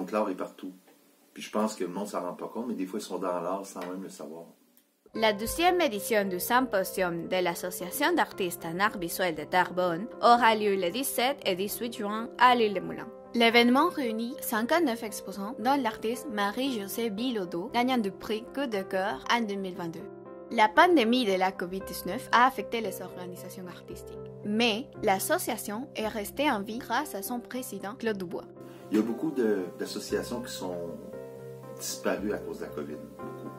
Donc l'art est partout. Puis je pense que le monde ne s'en rend pas compte, mais des fois ils sont dans l'art sans même le savoir. La deuxième édition du symposium de l'Association d'artistes en art visuel de Terrebonne aura lieu le 17 et 18 juin à l'île de Moulins. L'événement réunit 59 exposants, dont l'artiste Marie-Josée Bilodeau, gagnant du prix Coup de cœur en 2022. La pandémie de la COVID-19 a affecté les organisations artistiques, mais l'association est restée en vie grâce à son président Claude Dubois. Il y a beaucoup d'associations qui sont disparues à cause de la COVID. Beaucoup.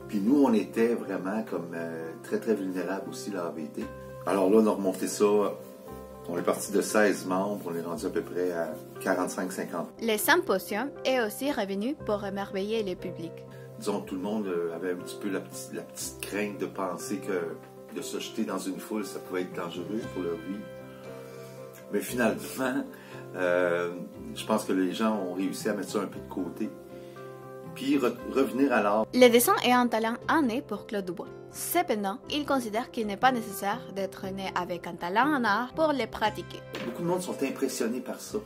Puis nous, on était vraiment comme très, très vulnérables aussi, la AVT. Alors là, on a remonté ça. On est parti de 16 membres, on est rendu à peu près à 45-50. Le symposium est aussi revenu pour émerveiller le public. Disons que tout le monde avait un petit peu la petite crainte de penser que de se jeter dans une foule, ça pouvait être dangereux pour leur vie. Mais finalement, je pense que les gens ont réussi à mettre ça un peu de côté. Puis revenir à l'art. Le dessin est un talent inné pour Claude Dubois. Cependant, il considère qu'il n'est pas nécessaire d'être né avec un talent en art pour le pratiquer. Beaucoup de monde sont impressionnés par ça.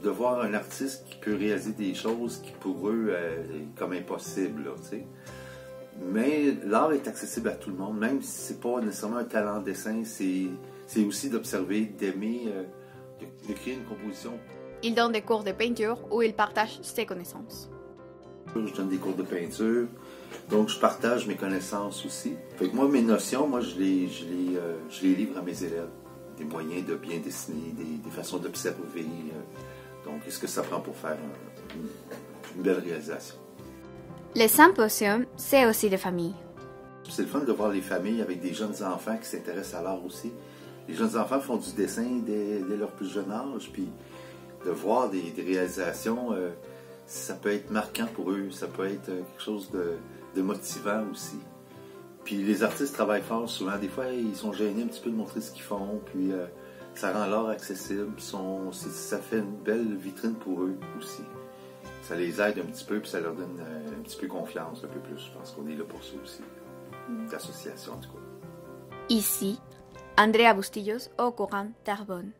De voir un artiste qui peut réaliser des choses qui pour eux est comme impossible. Là, mais l'art est accessible à tout le monde, même si c'est pas nécessairement un talent de dessin, c'est aussi d'observer, d'aimer, de créer une composition. Il donne des cours de peinture où il partage ses connaissances. Je donne des cours de peinture, donc je partage mes connaissances aussi. Fait que moi, mes notions, je les livre à mes élèves. Des moyens de bien dessiner, des façons d'observer. Donc, qu'est-ce que ça prend pour faire une belle réalisation. Le symposium, c'est aussi des familles. C'est le fun de voir les familles avec des jeunes enfants qui s'intéressent à l'art aussi. Les jeunes enfants font du dessin dès leur plus jeune âge, puis de voir des réalisations... ça peut être marquant pour eux, ça peut être quelque chose de motivant aussi. Puis les artistes travaillent fort souvent, des fois ils sont gênés un petit peu de montrer ce qu'ils font, puis ça rend l'art accessible, ça fait une belle vitrine pour eux aussi. Ça les aide un petit peu, puis ça leur donne un petit peu confiance, un peu plus. Je pense qu'on est là pour ça aussi, l'association en tout cas. Ici, Andrea Bustillos au courant Terrebonne.